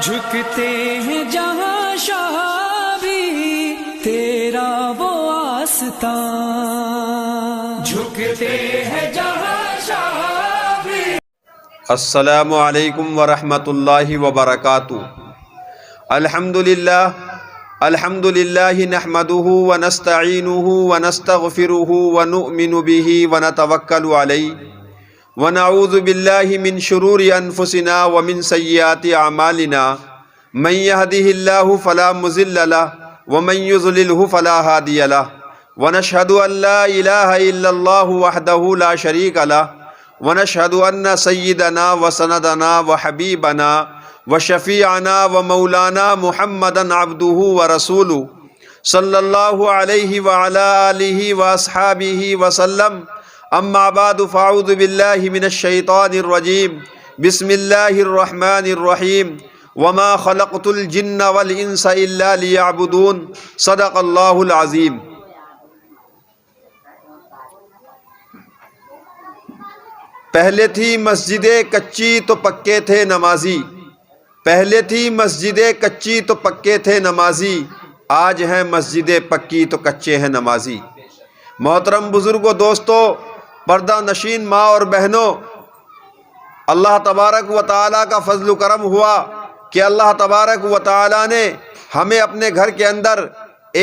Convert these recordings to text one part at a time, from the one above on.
جھکتے ہیں جہاں شاہ بھی تیرا وہ آستان، جھکتے ہیں جہاں شاہ بھی۔ السلام علیکم ورحمۃ اللہ وبرکاتہ۔ الحمدللہ نحمده ونستعینه ونستغفره ونؤمن به ونتوکل علیہ ونعوذ باللہ من شرور انفسنا ومن سیئات اعمالنا، من یهده اللہ فلا مضل له ومن یضللہ فلا ہادی له، ونشهد ان لا الہ الا اللہ وحدہ لا شریک له، ونشهد ان سیدنا وسندنا وحبیبنا وشفیعنا ومولانا محمدا عبدہ ورسولہ صلی اللہ علیہ وعلا آلہ واصحابہ وسلم۔ اما بعد فاعوذ باللہ من الشیطان الرجیم، بسم اللہ الرحمن الرحیم، وما خلقت الجن والانس الا لیعبدون، صدق اللہ العظیم۔ پہلے تھی مسجدیں کچی تو پکے تھے نمازی، پہلے تھی مسجدیں کچی تو پکے تھے نمازی، آج ہیں مسجدیں پکی تو کچے ہیں نمازی۔ محترم بزرگوں، دوستوں، پردہ نشین ماں اور بہنوں، اللہ تبارک و تعالیٰ کا فضل و کرم ہوا کہ اللہ تبارک و تعالیٰ نے ہمیں اپنے گھر کے اندر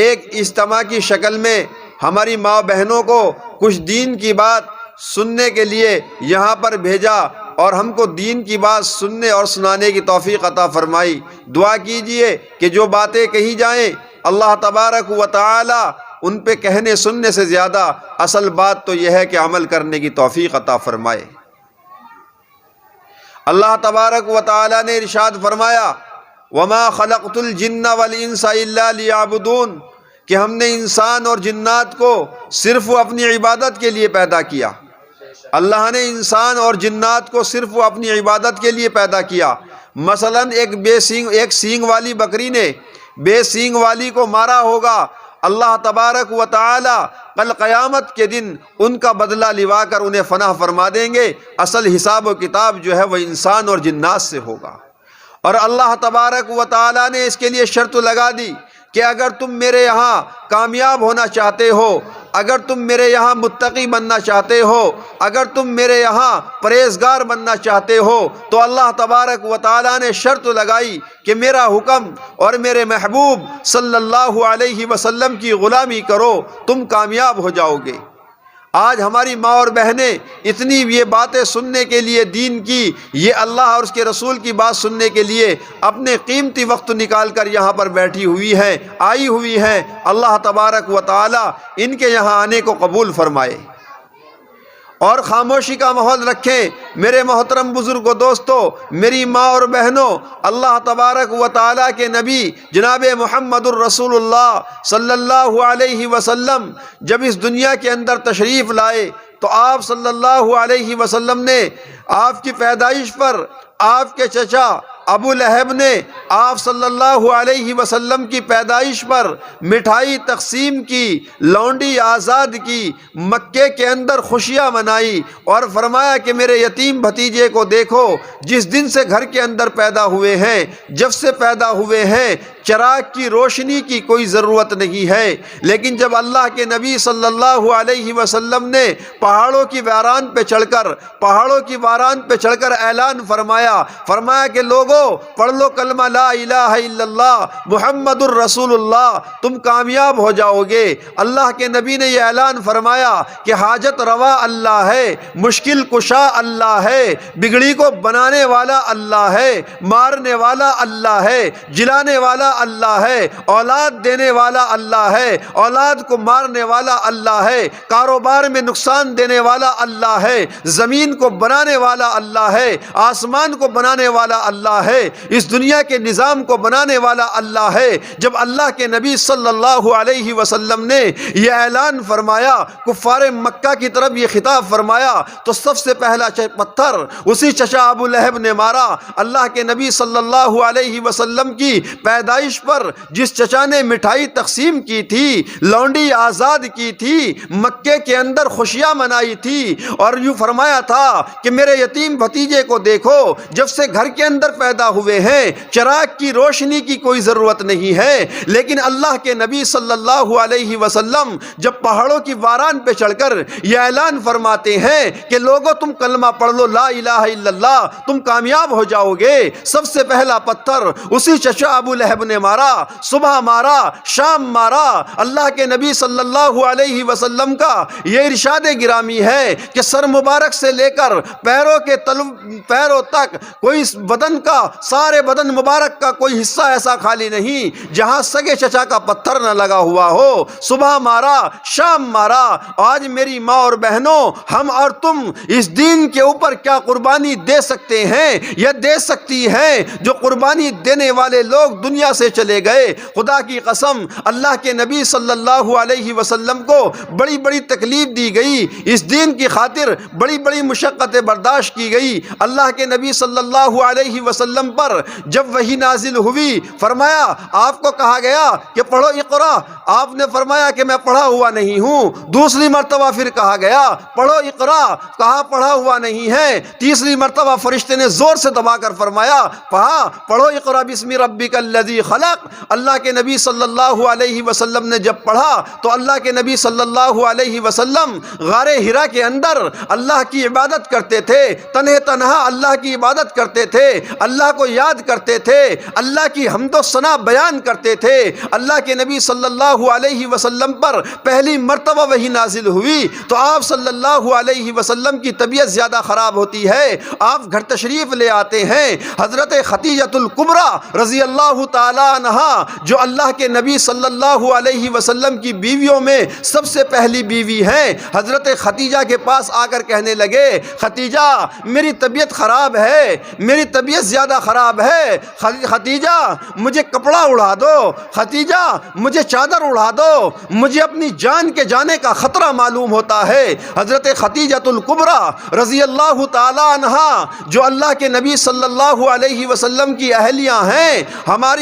ایک اجتماع کی شکل میں ہماری ماں بہنوں کو کچھ دین کی بات سننے کے لیے یہاں پر بھیجا اور ہم کو دین کی بات سننے اور سنانے کی توفیق عطا فرمائی۔ دعا کیجئے کہ جو باتیں کہی جائیں اللہ تبارک و تعالی ان پہ کہنے سننے سے زیادہ اصل بات تو یہ ہے کہ عمل کرنے کی توفیق عطا فرمائے۔ اللہ تبارک و تعالی نے ارشاد فرمایا، وما خلقت الجن والانس الا لیعبدون، کہ ہم نے انسان اور جنات کو صرف اپنی عبادت کے لیے پیدا کیا۔ اللہ نے انسان اور جنات کو صرف اپنی عبادت کے لیے پیدا کیا۔ مثلا ایک سینگ والی بکری نے بے سینگ والی کو مارا ہوگا، اللہ تبارک و تعالی کل قیامت کے دن ان کا بدلہ لوا کر انہیں فنا فرما دیں گے۔ اصل حساب و کتاب جو ہے وہ انسان اور جنات سے ہوگا۔ اور اللہ تبارک و تعالی نے اس کے لیے شرط لگا دی کہ اگر تم میرے یہاں کامیاب ہونا چاہتے ہو، اگر تم میرے یہاں متقی بننا چاہتے ہو، اگر تم میرے یہاں پرہیزگار بننا چاہتے ہو، تو اللہ تبارک و تعالیٰ نے شرط لگائی کہ میرا حکم اور میرے محبوب صلی اللہ علیہ وسلم کی غلامی کرو، تم کامیاب ہو جاؤ گے۔ آج ہماری ماں اور بہنیں اتنی یہ باتیں سننے کے لیے دین کی، یہ اللہ اور اس کے رسول کی بات سننے کے لیے اپنے قیمتی وقت نکال کر یہاں پر بیٹھی ہوئی ہیں، آئی ہوئی ہیں۔ اللہ تبارک و تعالی ان کے یہاں آنے کو قبول فرمائے اور خاموشی کا ماحول رکھیں۔ میرے محترم بزرگوں، دوستوں، میری ماں اور بہنوں، اللہ تبارک و تعالیٰ کے نبی جناب محمد الرسول اللہ صلی اللہ علیہ وسلم جب اس دنیا کے اندر تشریف لائے تو آپ صلی اللہ علیہ وسلم نے آپ کی پیدائش پر آپ کے چچا ابو لہب نے آپ صلی اللہ علیہ وسلم کی پیدائش پر مٹھائی تقسیم کی، لونڈی آزاد کی، مکے کے اندر خوشیاں منائی اور فرمایا کہ میرے یتیم بھتیجے کو دیکھو، جس دن سے گھر کے اندر پیدا ہوئے ہیں، جب سے پیدا ہوئے ہیں، چراغ کی روشنی کی کوئی ضرورت نہیں ہے، لیکن جب اللہ کے نبی صلی اللہ علیہ وسلم نے پہاڑوں کی ویران پہ چڑھ کر اعلان فرمایا کہ لوگوں پڑھ لو کلمہ لا الہ الا اللہ محمد الرسول اللہ، تم کامیاب ہو جاؤ گے۔ اللہ کے نبی نے یہ اعلان فرمایا کہ حاجت روا اللہ ہے، مشکل کشا اللہ ہے، بگڑی کو بنانے والا اللہ ہے، مارنے والا اللہ ہے، جلانے والا اللہ ہے، اولاد دینے والا اللہ ہے، اولاد کو مارنے والا اللہ ہے، کاروبار میں نقصان دینے والا اللہ ہے، زمین کو بنانے والا اللہ ہے، آسمان کو بنانے والا اللہ ہے، اس دنیا کے نظام کو بنانے والا اللہ ہے۔ جب اللہ کے نبی صلی اللہ علیہ وسلم نے یہ اعلان فرمایا، کفار مکہ کی طرف یہ خطاب فرمایا، تو سب سے پہلا پتھر اسی چچا ابو لہب نے مارا۔ اللہ کے نبی صلی اللہ علیہ وسلم کی پیدائش پر جس چچا نے مٹھائی تقسیم کی تھی، لونڈی آزاد کی تھی، مکے کے اندر خوشیاں منائی تھی اور یوں فرمایا تھا کہ میرے یتیم بھتیجے کو دیکھو، جب سے گھر کے اندر پیدا ہوئے ہیں چراغ کی روشنی کی کوئی ضرورت نہیں ہے، لیکن اللہ کے نبی صلی اللہ علیہ وسلم جب پہاڑوں کی واران پہ چڑھ کر یہ اعلان فرماتے ہیں کہ لوگو تم کلمہ پڑھ لو لا الہ الا اللہ، تم کامیاب ہو جاؤ گے، سب سے پہلا پتھر اسی چچا ابو لہب نے مارا، صبح مارا، شام مارا۔ اللہ کے نبی صلی اللہ علیہ وسلم کا یہ ارشاد گرامی ہے کہ سر مبارک سے لے کر پیروں تک کوئی بدن کا، سارے بدن مبارک کا کوئی حصہ ایسا خالی نہیں جہاں سگے چچا کا پتھر نہ لگا ہوا ہو۔ صبح مارا، شام مارا۔ آج میری ماں اور بہنوں، ہم اور تم اس دین کے اوپر کیا قربانی دے سکتے ہیں یا دے سکتی ہیں جو قربانی دینے والے لوگ دنیا سے چلے گئے؟ خدا کی قسم اللہ کے نبی صلی اللہ علیہ وسلم کو بڑی بڑی تکلیف دی گئی، اس دین کی خاطر بڑی بڑی مشقتیں برداشت کی گئی۔ اللہ کے نبی صلی اللہ علیہ وسلم پر جب وحی نازل ہوئی، فرمایا آپ کو کہا گیا کہ پڑھو اقرا، آپ نے فرمایا کہ میں پڑھا ہوا نہیں ہوں۔ دوسری مرتبہ پھر کہا گیا پڑھو اقرا، کہا پڑھا ہوا نہیں ہے۔ تیسری مرتبہ فرشتے نے زور سے دبا کر فرمایا پڑھو اقرا بسم ربک الذی خلق۔ اللہ کے نبی صلی اللہ علیہ وسلم نے جب پڑھا تو اللہ کے نبی صلی اللہ علیہ وسلم غار ہرا کے اندر اللہ کی عبادت کرتے تھے، تنہا اللہ کی عبادت کرتے تھے، اللہ کو یاد کرتے تھے، اللہ کی حمد و ثنا بیان کرتے تھے۔ اللہ کے نبی صلی اللہ علیہ وسلم پر پہلی مرتبہ وحی نازل ہوئی تو آپ صلی اللہ علیہ وسلم کی طبیعت زیادہ خراب ہوتی ہے، آپ گھر تشریف لے آتے ہیں۔ حضرت خدیجۃ الکبریٰ رضی اللہ تعالی عنہا جو اللہ کے نبی صلی اللہ علیہ وسلم کی بیویوں میں سب سے پہلی بیوی ہیں، حضرت خدیجہ کے پاس آ کر کہنے لگے خدیجہ میری طبیعت خراب ہے، میری طبیعت زیادہ خراب ہے، خدیجہ مجھے کپڑا اڑا دو، خدیجہ مجھے چادر اڑا دو، مجھے اپنی جان کے جانے کا خطرہ معلوم ہوتا ہے۔ حضرت خدیجۃ الکبریٰ رضی اللہ تعالی عنہا جو اللہ کے نبی صلی اللہ علیہ وسلم کی اہلیہ ہیں،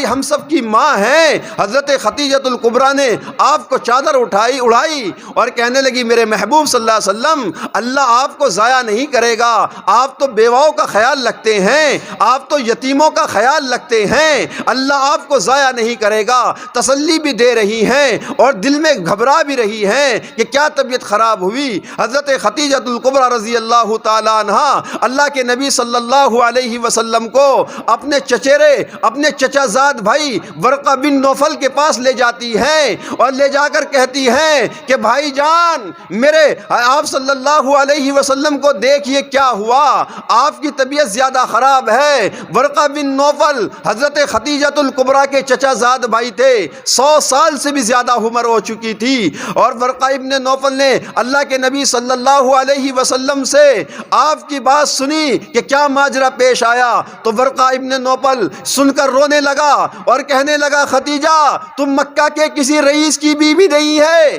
ہم سب کی ماں ہیں، حضرت خدیجۃ الکبریٰ نے آپ کو چادر اڑائی اور کہنے لگی میرے محبوب صلی اللہ علیہ وسلم اللہ آپ کو ضائع نہیں کرے گا، آپ تو بیواؤں کا خیال رکھتے ہیں، آپ تو یتیموں کا خیال رکھتے ہیں، اللہ آپ کو ضائع نہیں کرے گا۔ تسلی بھی دے رہی ہیں اور دل میں گھبرا بھی رہی ہیں کہ کیا طبیعت خراب ہوئی۔ حضرت خدیجۃ الکبریٰ رضی اللہ تعالی عنہا اللہ کے نبی صلی اللہ علیہ وسلم کو اپنے چچیرے، اپنے چچا زاد بھائی ورقہ بن نوفل کے پاس لے جاتی ہیں اور لے جا کر کہتی ہیں کہ بھائی جان میرے آپ صلی اللہ علیہ وسلم کو دیکھیے کیا ہوا، آپ کی طبیعت زیادہ خراب ہے۔ ورقہ بن نوفل حضرت خدیجۃ الکبریٰ کے چچا زاد بھائی تھے، 100 سال سے بھی زیادہ عمر ہو چکی تھی، اور ورقہ ابن نوفل نے اللہ کے نبی صلی اللہ علیہ وسلم سے آپ کی بات سنی کہ کیا ماجرا پیش آیا تو ورقہ ابن نوفل سن کر رونے لگا اور کہنے لگا خدیجہ تم مکہ کے کسی رئیس کی بیوی نہیں ہے،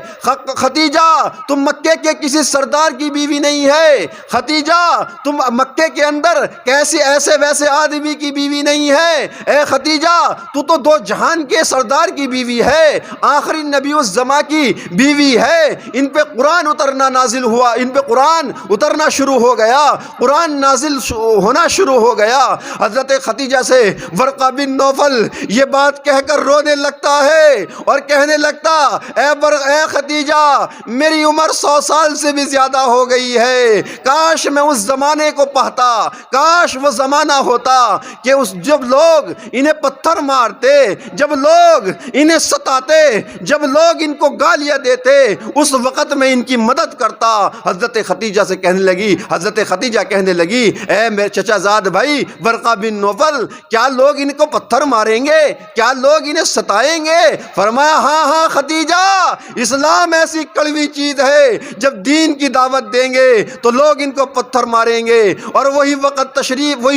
خدیجہ تم مکے کے کسی سردار کی بیوی نہیں ہے، خدیجہ تم مکے کے اندر کیسے ایسے ویسے آدمی کی بیوی نہیں ہے، اے خدیجہ تو دو جہان کے سردار کی بیوی ہے، آخری نبی الزما کی بیوی ہے۔ ان پہ قرآن نازل ہوا، ان پہ قرآن اترنا شروع ہو گیا، قرآن نازل ہونا شروع ہو گیا۔ حضرت خدیجہ سے ورقہ بن نوفل یہ بات کہہ کر رونے لگتا ہے اور کہنے لگتا اے خدیجہ میری عمر 100 سال سے بھی زیادہ ہو گئی ہے، کاش میں اس زمانے کو پاتا، کاش وہ زمانہ ہوتا کہ جب لوگ انہیں پتھر مارتے، جب لوگ انہیں ستاتے، جب لوگ ان کو گالیاں دیتے، اس وقت میں ان کی مدد کرتا۔ حضرت خدیجہ سے کہنے لگی، حضرت خدیجہ کہنے لگی اے میرے چچا زاد بھائی ورقہ بن نوفل کیا لوگ ان کو پتھر ماریں گے، کیا لوگ انہیں ستائیں گے؟ فرمایا ہاں خدیجہ اسلام ایسی کڑوی چیز ہے جب دین کی دعوت دیں گے تو لوگ ان کو پتھر ماریں گے۔ اور وہی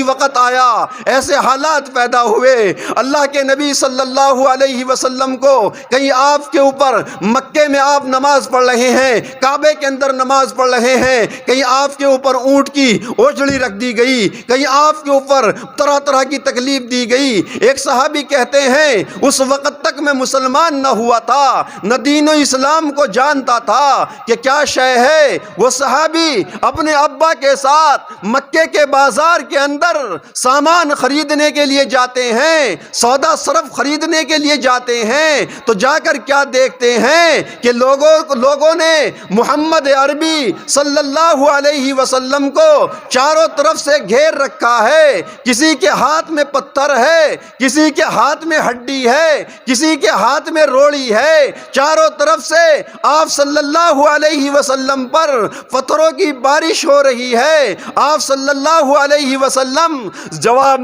وقت آیا، ایسے حالات پیدا ہوئے، اللہ کے نبی صلی اللہ علیہ وسلم کو کہیں آپ کے اوپر مکے میں آپ نماز پڑھ رہے ہیں، کعبے کے اندر نماز پڑھ رہے ہیں، کہیں آپ کے اوپر اونٹ کی اوجڑی رکھ دی گئی، کہیں آپ کے اوپر طرح طرح کی تکلیف دی گئی۔ ایک صحابی کہتے ہیں اس وقت تک میں مسلمان نہ ہوا تھا، نہ دین و اسلام کو جانتا تھا کہ کیا شے ہے۔ وہ صحابی اپنے ابا کے ساتھ مکے کے بازار بازار کے اندر سامان خریدنے کے لیے جاتے ہیں، سودا صرف خریدنے کے لیے جاتے ہیں، تو جا کر کیا دیکھتے ہیں کہ لوگوں نے محمد عربی صلی اللہ علیہ وسلم کو چاروں طرف سے گھیر رکھا ہے۔ کسی کے ہاتھ میں پتھر ہے، کسی کے ہاتھ میں ہڈی ہے، کسی کے ہاتھ میں روڑی ہے، چاروں طرف سے آپ صلی اللہ علیہ وسلم پر پتھروں کی بارش ہو رہی ہے۔ آپ صلی اللہ علیہ وسلم جواب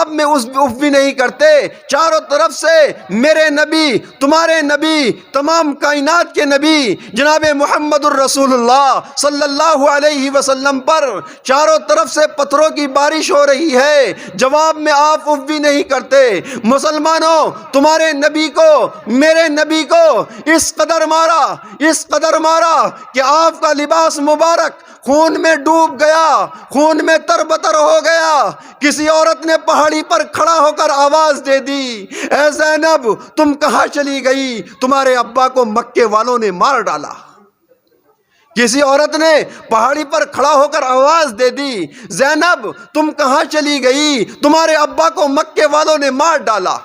میں اس بھی نہیں کرتے، چاروں طرف سے میرے نبی، تمہارے نبی، تمام کائنات کے نبی جناب محمد الرسول اللہ صلی اللہ علیہ وسلم پر چاروں طرف سے پتھروں کی بارش ہو رہی ہے، جواب میں آپ اف بھی نہیں کرتے۔ مسلمانوں، تمہارے نبی کو، میرے نبی کو اس قدر مارا کہ آپ کا لباس مبارک خون میں ڈوب گیا، خون میں تربتر ہو گیا۔ کسی عورت نے پہاڑی پر کھڑا ہو کر آواز دے دی، اے زینب تم کہاں چلی گئی؟ تمہارے ابا کو مکے والوں نے مار ڈالا۔ کسی عورت نے پہاڑی پر کھڑا ہو کر آواز دے دی، زینب تم کہاں چلی گئی؟ تمہارے ابا کو مکے والوں نے مار ڈالا۔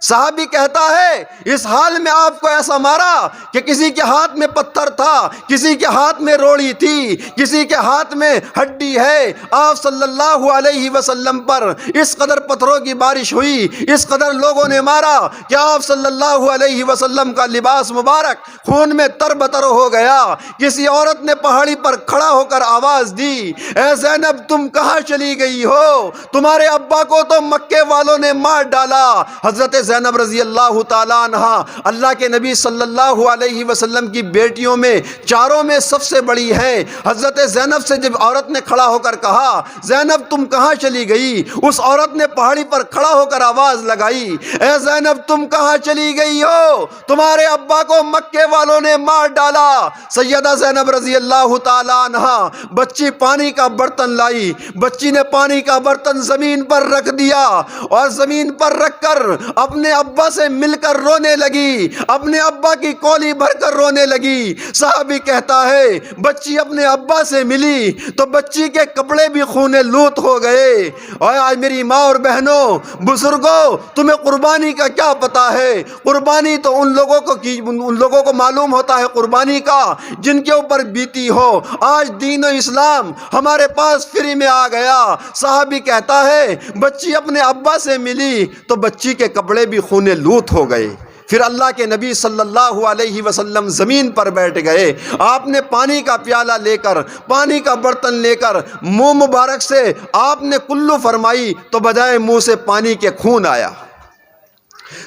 صحابی کہتا ہے اس حال میں آپ کو ایسا مارا کہ کسی کے ہاتھ میں پتھر تھا، کسی کے ہاتھ میں روڑی تھی، کسی کے ہاتھ میں ہڈی ہے۔ آپ صلی اللہ علیہ وسلم پر اس قدر پتھروں کی بارش ہوئی، اس قدر لوگوں نے مارا کہ آپ صلی اللہ علیہ وسلم کا لباس مبارک خون میں تربتر ہو گیا۔ کسی عورت نے پہاڑی پر کھڑا ہو کر آواز دی، اے زینب تم کہاں چلی گئی ہو؟ تمہارے ابا کو تو مکے والوں نے مار ڈالا۔ حضرت زینب رضی اللہ تعالیٰ عنہ اللہ کے نبی صلی اللہ علیہ وسلم کی بیٹیوں میں چاروں میں سب سے بڑی ہیں۔ حضرت زینب سے جب عورت نے کھڑا ہو کر کہا زینب تم کہاں چلی گئی، اس عورت نے پہاڑی پر کھڑا ہو کر آواز لگائی، اے زینب تم کہاں چلی گئی ہو؟ تمہارے ابا کو مکے والوں نے مار ڈالا۔ سیدہ زینب رضی اللہ تعالیٰ عنہ بچی پانی کا برتن لائی، بچی نے پانی کا برتن زمین پر رکھ دیا اور زمین پر رکھ کر اپنے ابا سے مل کر رونے لگی، اپنے ابا کی کولی بھر کر رونے لگی۔ صحابی کہتا ہے بچی اپنے ابا سے ملی تو بچی کے کپڑے بھی خونے لوت ہو گئے۔ اور آج میری ماں اور بہنوں، بزرگوں، تمہیں قربانی کا کیا پتا ہے؟ قربانی تو ان لوگوں کو معلوم ہوتا ہے قربانی کا جن کے اوپر بیتی ہو۔ آج دین و اسلام ہمارے پاس فری میں آ گیا۔ صحابی کہتا ہے بچی اپنے ابا سے ملی تو بچی کے کپڑے بھی خونے لوت ہو گئے۔ پھر اللہ کے نبی صلی اللہ علیہ وسلم زمین پر بیٹھ گئے۔ آپ نے پانی کا پیالہ لے کر، پانی کا برتن لے کر منہ مبارک سے آپ نے کلو فرمائی تو بجائے منہ سے پانی کے خون آیا۔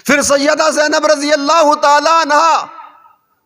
پھر سیدہ زینب رضی اللہ تعالیٰ عنہ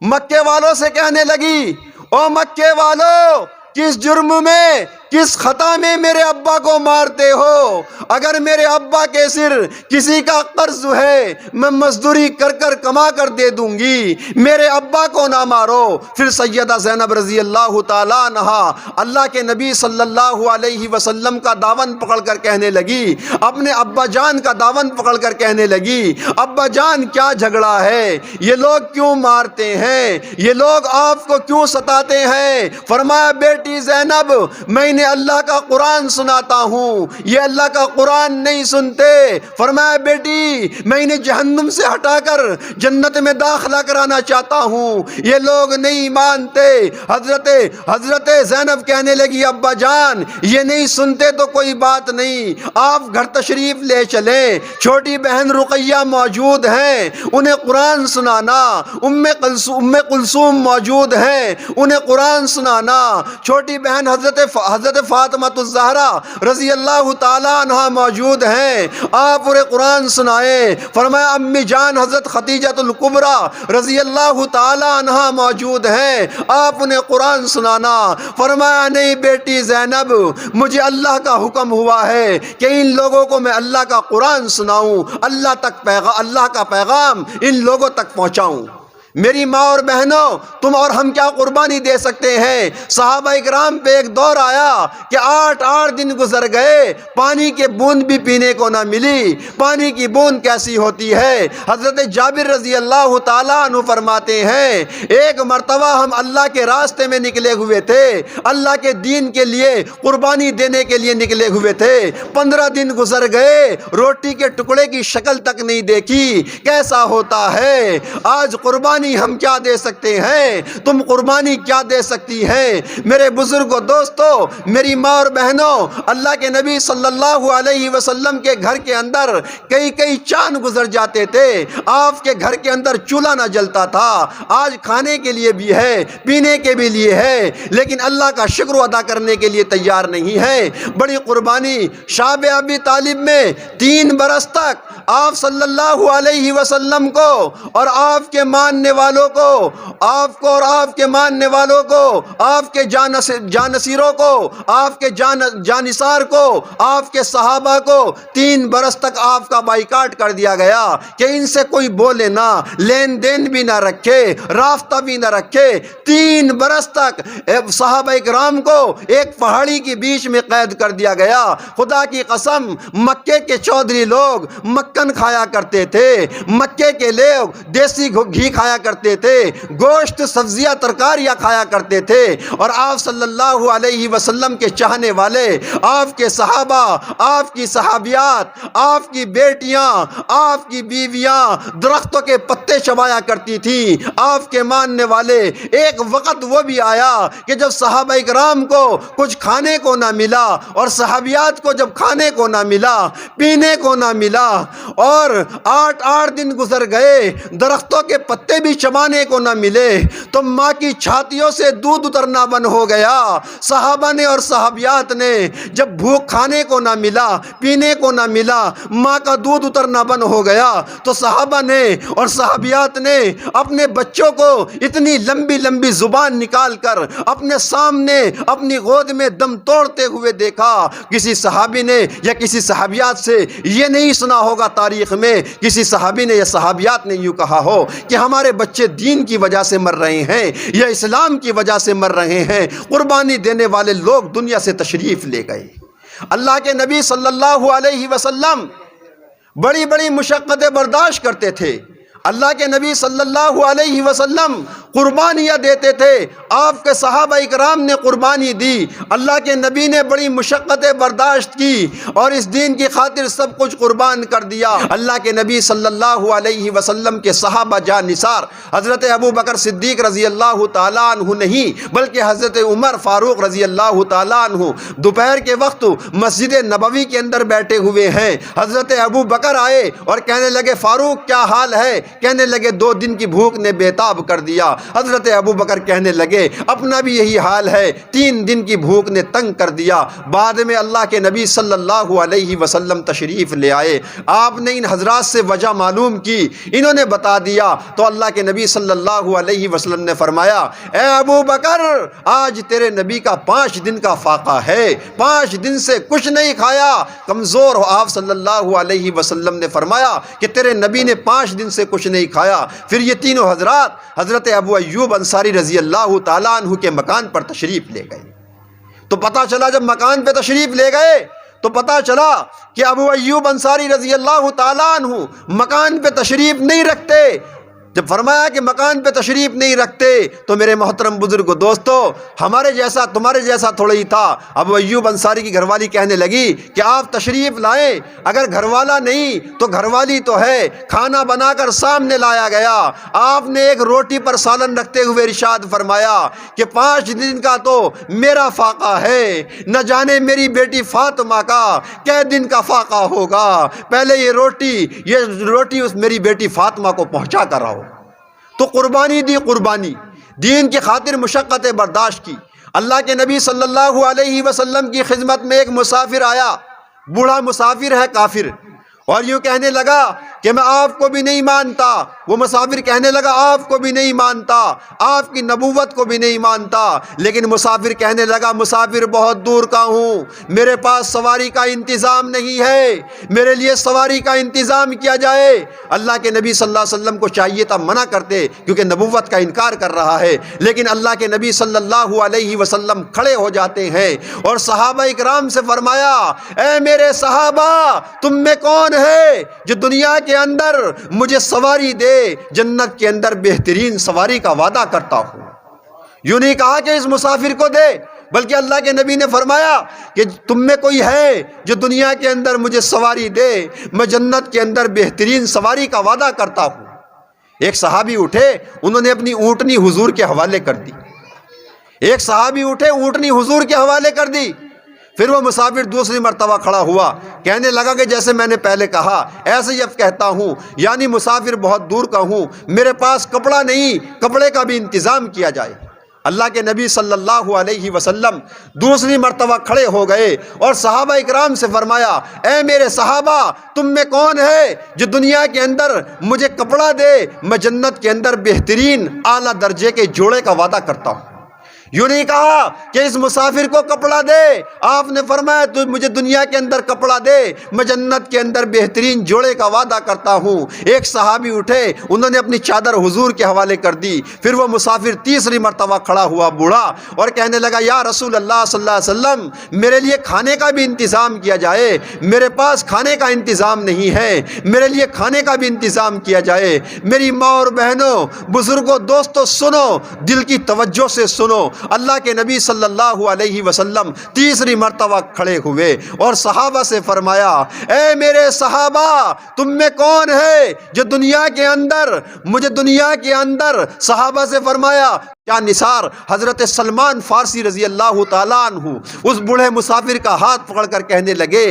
مکے والوں سے کہنے لگی، او مکے والو، کس جرم میں، کس خطا میں میرے ابا کو مارتے ہو؟ اگر میرے ابا کے سر کسی کا قرض ہے میں مزدوری کر کر کما کر دے دوں گی، میرے ابا کو نہ مارو۔ پھر سیدہ زینب رضی اللہ تعالیٰ عنہ اللہ کے نبی صلی اللہ علیہ وسلم کا دامن پکڑ کر کہنے لگی، اپنے ابا جان کا دامن پکڑ کر کہنے لگی، ابا جان کیا جھگڑا ہے؟ یہ لوگ کیوں مارتے ہیں؟ یہ لوگ آپ کو کیوں ستاتے ہیں؟ فرمایا بیٹی زینب میں انہیں اللہ کا قرآن سناتا ہوں، یہ اللہ کا قرآن نہیں سنتے۔ فرمایا بیٹی میں انہیں جہنم سے ہٹا کر جنت میں داخلہ کرانا چاہتا ہوں، یہ لوگ نہیں مانتے۔ حضرت زینب کہنے لگی ابا جان یہ نہیں سنتے تو کوئی بات نہیں، آپ گھر تشریف لے چلیں، چھوٹی بہن رقیہ موجود ہیں انہیں قرآن سنانا، ام کلثوم موجود ہیں انہیں قرآن سنانا، چھوٹی بہن حضرت فاطمہ الزہرا رضی اللہ تعالیٰ عنہ موجود ہیں، آپ انہیں قرآن سنائیں۔ فرمایا امی جان حضرت خدیجہ الکبریٰ رضی اللہ تعالیٰ عنہ موجود ہیں، آپ انہیں قرآن سنانا۔ فرمایا نہیں بیٹی زینب مجھے اللہ کا حکم ہوا ہے کہ ان لوگوں کو میں اللہ کا قرآن سناؤں، اللہ کا پیغام ان لوگوں تک پہنچاؤں۔ میری ماں اور بہنوں، تم اور ہم کیا قربانی دے سکتے ہیں؟ صحابہ اکرام پہ ایک دور آیا کہ 8 دن گزر گئے، پانی کے بوند بھی پینے کو نہ ملی۔ پانی کی بوند کیسی ہوتی ہے؟ حضرت جابر رضی اللہ تعالیٰ عنہ فرماتے ہیں ایک مرتبہ ہم اللہ کے راستے میں نکلے ہوئے تھے، اللہ کے دین کے لیے قربانی دینے کے لیے نکلے ہوئے تھے۔ 15 دن گزر گئے، روٹی کے ٹکڑے کی شکل تک نہیں دیکھی۔ کیسا ہوتا ہے؟ آج قربانی ہم کیا دے سکتے ہیں؟ تم قربانی کیا دے سکتی ہیں؟ میرے بزرگوں، دوستو، میری ماں اور بہنوں، اللہ کے نبی صلی اللہ علیہ وسلم کے گھر کے اندر کئی چاند گزر جاتے تھے۔ آپ کے گھر کے اندر چولہا نہ جلتا تھا۔ آج کھانے کے لیے بھی ہے، پینے کے بھی لیے ہے، لیکن اللہ کا شکر ادا کرنے کے لیے تیار نہیں ہے۔ بڑی قربانی شاب ابی طالب میں 3 برس تک آپ صلی اللہ علیہ وسلم کو اور آپ کے ماننے والوں کو، آپ کو اور آپ کے ماننے والوں کو، آپ کے جانصیروں کو، آپ کے جانثار کو، آپ کے صحابہ کو 3 برس تک آپ کا بائیکاٹ کر دیا گیا کہ ان سے کوئی بولے نہ، لین دین بھی نہ رکھے، رابطہ بھی نہ رکھے۔ 3 برس تک صحابہ اکرام کو ایک پہاڑی کے بیچ میں قید کر دیا گیا۔ خدا کی قسم، مکے کے چودھری لوگ مکھن کھایا کرتے تھے، مکے کے لوگ دیسی گھی کھایا کرتے تھے، گوشت، سبزیاں، ترکاریاں کھایا کرتے تھے، اور آپ صلی اللہ علیہ وسلم کے چاہنے والے، آپ کے صحابہ، آپ کی صحابیات، آپ کی بیٹیاں، آپ کی بیویاں درختوں کے پتے چبایا کرتی تھیں۔ آپ کے ماننے والے، ایک وقت وہ بھی آیا کہ جب صحابہ اکرام کو کچھ کھانے کو نہ ملا، اور صحابیات کو جب کھانے کو نہ ملا، پینے کو نہ ملا، اور 8 دن گزر گئے، درختوں کے پتے بھی چبانے کو نہ ملے، تو ماں کی چھاتیوں سے دودھ اترنا بند ہو گیا۔ صحابہ نے اور صحابیات نے جب بھوک کھانے کو نہ ملا، پینے کو نہ ملا، ماں کا دودھ اترنا بند ہو گیا، تو صحابہ نے اور صحابیات نے اپنے بچوں کو اتنی لمبی زبان نکال کر اپنے سامنے اپنی گود میں دم توڑتے ہوئے دیکھا۔ کسی صحابی نے یا کسی صحابیات سے یہ نہیں سنا ہوگا تاریخ میں، کسی صحابی نے یا صحابیات نے یوں کہا ہو کہ ہمارے بچے دین کی وجہ سے مر رہے ہیں یا اسلام کی وجہ سے مر رہے ہیں۔ قربانی دینے والے لوگ دنیا سے تشریف لے گئے۔ اللہ کے نبی صلی اللہ علیہ وسلم بڑی مشقتیں برداشت کرتے تھے۔ اللہ کے نبی صلی اللہ علیہ وسلم قربانیاں دیتے تھے۔ آپ کے صحابہ اکرام نے قربانی دی، اللہ کے نبی نے بڑی مشقتیں برداشت کی اور اس دین کی خاطر سب کچھ قربان کر دیا۔ اللہ کے نبی صلی اللہ علیہ وسلم کے صحابہ جان نثار حضرت ابو بکر صدیق رضی اللہ تعالیٰ عنہ نہیں بلکہ حضرت عمر فاروق رضی اللہ تعالیٰ عنہ دوپہر کے وقت مسجد نبوی کے اندر بیٹھے ہوئے ہیں۔ حضرت ابو بکر آئے اور کہنے لگے فاروق کیا حال ہے؟ کہنے لگے 2 دن کی بھوک نے بےتاب کر دیا۔ حضرت ابو بکر کہنے لگے اپنا بھی یہی حال ہے، 3 دن کی بھوک نے تنگ کر دیا۔ بعد میں اللہ کے نبی صلی اللہ علیہ وسلم تشریف لے آئے، آپ نے ان حضرات سے وجہ معلوم کی، انہوں نے بتا دیا تو اللہ کے نبی صلی اللہ علیہ وسلم نے فرمایا اے ابو بکر آج تیرے نبی کا 5 دن کا فاقہ ہے، 5 دن سے کچھ نہیں کھایا، کمزور ہو۔ آپ صلی اللہ علیہ وسلم نے فرمایا کہ تیرے نبی نے 5 دن سے کچھ نہیں کھایا۔ پھر یہ تینوں حضرات حضرت ابو ایوب انصاری رضی اللہ تعالیٰ عنہ کے مکان پر تشریف لے گئے۔ تو پتہ چلا جب مکان پہ تشریف لے گئے تو پتہ چلا کہ ابو ایوب انصاری رضی اللہ تعالیٰ عنہ مکان پہ تشریف نہیں رکھتے۔ جب فرمایا کہ مکان پہ تشریف نہیں رکھتے تو میرے محترم بزرگ دوستو، ہمارے جیسا تمہارے جیسا تھوڑا ہی تھا۔ ابو ایوب انصاری کی گھر والی کہنے لگی کہ آپ تشریف لائیں، اگر گھر والا نہیں تو گھر والی تو ہے، کھانا بنا کر سامنے لایا گیا۔ آپ نے ایک روٹی پر سالن رکھتے ہوئے ارشاد فرمایا کہ 5 دن کا تو میرا فاقہ ہے، نہ جانے میری بیٹی فاطمہ کا کئے دن کا فاقہ ہوگا، پہلے یہ روٹی اس میری بیٹی فاطمہ کو پہنچا کر آؤ۔ تو قربانی دی، قربانی دین کی خاطر مشقتیں برداشت کی۔ اللہ کے نبی صلی اللہ علیہ وسلم کی خدمت میں ایک مسافر آیا، بوڑھا مسافر ہے کافر، اور یوں کہنے لگا کہ میں آپ کو بھی نہیں مانتا۔ وہ مسافر کہنے لگا آپ کو بھی نہیں مانتا، آپ کی نبوت کو بھی نہیں مانتا۔ لیکن مسافر کہنے لگا مسافر بہت دور کا ہوں، میرے پاس سواری کا انتظام نہیں ہے، میرے لیے سواری کا انتظام کیا جائے۔ اللہ کے نبی صلی اللہ علیہ وسلم کو چاہیے تھا منع کرتے، کیونکہ نبوت کا انکار کر رہا ہے، لیکن اللہ کے نبی صلی اللہ علیہ وسلم کھڑے ہو جاتے ہیں اور صحابہ اکرام سے فرمایا اے میرے صحابہ، تم میں کون ہے جو دنیا کے اندر مجھے سواری دے، جنت کے اندر بہترین سواری کا وعدہ کرتا ہوں۔ یوں نہیں کہا کہ اس مسافر کو دے، بلکہ اللہ کے نبی نے فرمایا کہ تم میں کوئی ہے جو دنیا کے اندر مجھے سواری دے، میں جنت کے اندر بہترین سواری کا وعدہ کرتا ہوں۔ ایک صحابی اٹھے، انہوں نے اپنی اونٹنی حضور کے حوالے کر دی۔ ایک صحابی اٹھے، اونٹنی حضور کے حوالے کر دی۔ پھر وہ مسافر دوسری مرتبہ کھڑا ہوا، کہنے لگا کہ جیسے میں نے پہلے کہا ایسے ہی اب کہتا ہوں، یعنی مسافر بہت دور کا ہوں، میرے پاس کپڑا نہیں، کپڑے کا بھی انتظام کیا جائے۔ اللہ کے نبی صلی اللہ علیہ وسلم دوسری مرتبہ کھڑے ہو گئے اور صحابہ اکرام سے فرمایا اے میرے صحابہ، تم میں کون ہے جو دنیا کے اندر مجھے کپڑا دے، میں جنت کے اندر بہترین اعلیٰ درجے کے جوڑے کا وعدہ کرتا ہوں۔ یوں نہیں کہا کہ اس مسافر کو کپڑا دے، آپ نے فرمایا تو مجھے دنیا کے اندر کپڑا دے، میں جنت کے اندر بہترین جوڑے کا وعدہ کرتا ہوں۔ ایک صحابی اٹھے، انہوں نے اپنی چادر حضور کے حوالے کر دی۔ پھر وہ مسافر تیسری مرتبہ کھڑا ہوا بوڑھا اور کہنے لگا یا رسول اللہ صلی اللہ علیہ وسلم، میرے لیے کھانے کا بھی انتظام کیا جائے، میرے پاس کھانے کا انتظام نہیں ہے، میرے لیے کھانے کا بھی انتظام کیا جائے۔ میری ماں اور بہنوں، بزرگوں، دوستوں، سنو، دل کی توجہ سے سنو۔ اللہ کے نبی صلی اللہ علیہ وسلم تیسری مرتبہ کھڑے ہوئے اور صحابہ سے فرمایا اے میرے صحابہ، تم میں کون ہے جو دنیا کے اندر مجھے دنیا کے اندر صحابہ سے فرمایا کیا نثار حضرت سلمان فارسی رضی اللہ تعالیٰ عنہ اس بوڑھے مسافر کا ہاتھ پکڑ کر کہنے لگے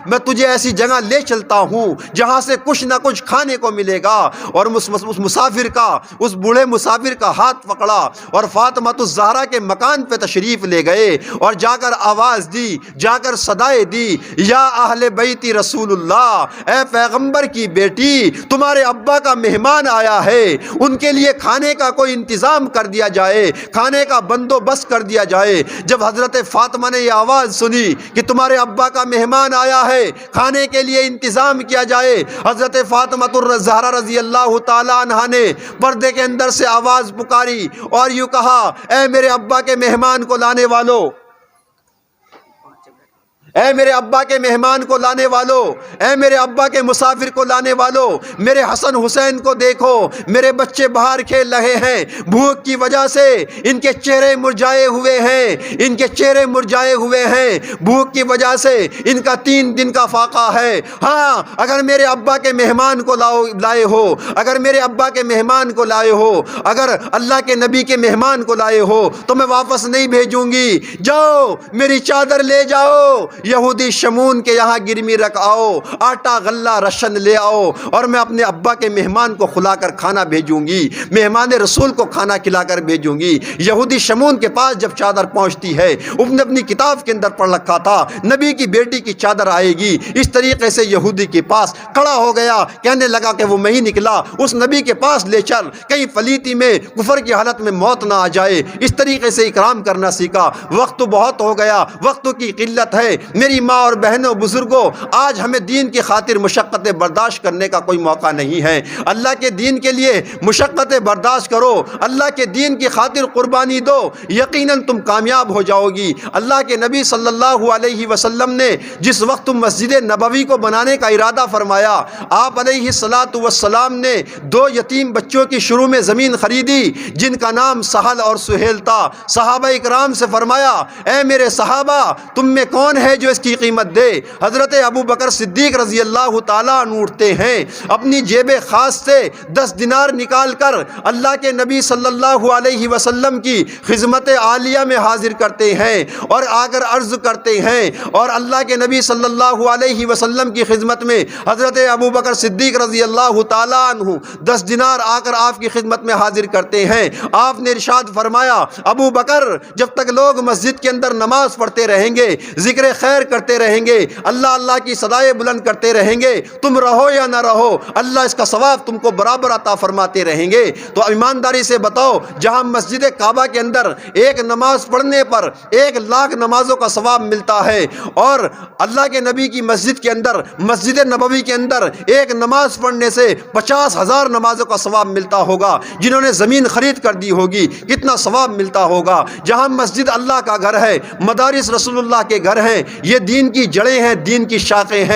میں تجھے ایسی جگہ لے چلتا ہوں جہاں سے کچھ نہ کچھ کھانے کو ملے گا۔ اور اس بوڑھے مسافر کا ہاتھ پکڑا اور فاطمۃ الزہرا کے مکان پہ تشریف لے گئے اور جا کر آواز دی، جا کر صدائے دی یا اہل بیت رسول اللہ، اے پیغمبر کی بیٹی، تمہارے ابا کا مہمان آیا ہے، ان کے لیے کھانے کا کوئی انتظام کر دیا جائے، کھانے کا بندوبست کر دیا جائے۔ جب حضرت فاطمہ نے یہ آواز سنی کہ تمہارے ابا کا مہمان آیا ہے، کھانے کے لیے انتظام کیا جائے، حضرت فاطمہ الزہرا رضی اللہ تعالیٰ عنہا نے پردے کے اندر سے آواز پکاری اور یوں کہا اے میرے ابا کے مہمان کو لانے والو، اے میرے ابا کے مہمان کو لانے والو، اے میرے ابا کے مسافر کو لانے والو، میرے حسن حسین کو دیکھو، میرے بچے باہر کھیل رہے ہیں، بھوک کی وجہ سے ان کے چہرے مرجھائے ہوئے ہیں، ان کے چہرے مرجھائے ہوئے ہیں، بھوک کی وجہ سے ان کا 3 دن کا فاقہ ہے۔ ہاں اگر میرے ابا کے مہمان کو لائے ہو، اگر میرے ابا کے مہمان کو لائے ہو، اگر اللہ کے نبی کے مہمان کو لائے ہو تو میں واپس نہیں بھیجوں گی، جاؤ میری چادر لے جاؤ، یہودی شمون کے یہاں گرمی رکھ آؤ، آٹا غلہ رشن لے آؤ، اور میں اپنے ابا کے مہمان کو کھلا کر کھانا بھیجوں گی، مہمان رسول کو کھانا کھلا کر بھیجوں گی۔ یہودی شمون کے پاس جب چادر پہنچتی ہے، اس نے اپنی کتاب کے اندر پڑھ رکھا تھا نبی کی بیٹی کی چادر آئے گی، اس طریقے سے یہودی کے پاس کھڑا ہو گیا، کہنے لگا کہ وہ میں ہی نکلا، اس نبی کے پاس لے چل، کہیں پلیتی میں کفر کی حالت میں موت نہ آ جائے۔ اس طریقے سے اکرام کرنا سیکھا۔ وقت بہت ہو گیا، وقت کی قلت ہے، میری ماں اور بہنوں، بزرگوں، آج ہمیں دین کی خاطر مشقتیں برداشت کرنے کا کوئی موقع نہیں ہے۔ اللہ کے دین کے لیے مشقتیں برداشت کرو، اللہ کے دین کی خاطر قربانی دو، یقیناً تم کامیاب ہو جاؤ گی۔ اللہ کے نبی صلی اللہ علیہ وسلم نے جس وقت مسجد نبوی کو بنانے کا ارادہ فرمایا، آپ علیہ الصلاۃ والسلام نے 2 یتیم بچوں کی شروع میں زمین خریدی جن کا نام سہل اور سہیل تھا۔ صحابہ اکرام سے فرمایا اے میرے صحابہ، تم میں کون ہے جو اس کی قیمت دے؟ حضرت ابو بکر صدیق رضی اللہ تعالیٰ عنہ اٹھتے ہیں، اپنی جیب خاص سے 10 دینار نکال کر اللہ کے نبی صلی اللہ علیہ وسلم کی خدمت عالیہ میں حاضر کرتے ہیں اور آ کر عرض کرتے ہیں، اور اللہ کے نبی صلی اللہ علیہ وسلم کی خدمت میں حضرت ابو بکر صدیق رضی اللہ تعالیٰ عنہ 10 دینار آ کر آپ کی خدمت میں حاضر کرتے ہیں۔ آپ نے ارشاد فرمایا ابو بکر، جب تک لوگ مسجد کے اندر نماز پڑھتے رہیں گے، ذکر خیر کرتے رہیں گے، اللہ اللہ کی صدائیں بلند کرتے رہیں گے، تم رہو یا نہ رہو اللہ اس کا ثواب تم کو برابر عطا فرماتے رہیں گے۔ تو ایمانداری سے بتاؤ، جہاں مسجد کعبہ کے اندر ایک نماز پڑھنے پر 1,00,000 نمازوں کا ثواب ملتا ہے، اور اللہ کے نبی کی مسجد کے اندر، مسجد نبوی کے اندر ایک نماز پڑھنے سے 50,000 نمازوں کا ثواب ملتا ہوگا۔ جنہوں نے زمین خرید کر دی ہوگی کتنا ثواب ملتا ہوگا۔ جہاں مسجد اللہ کا گھر ہے، مدارس رسول اللہ کے گھر ہیں، یہ دین کی جڑیں ہیں، دین کی شاخیں ہیں۔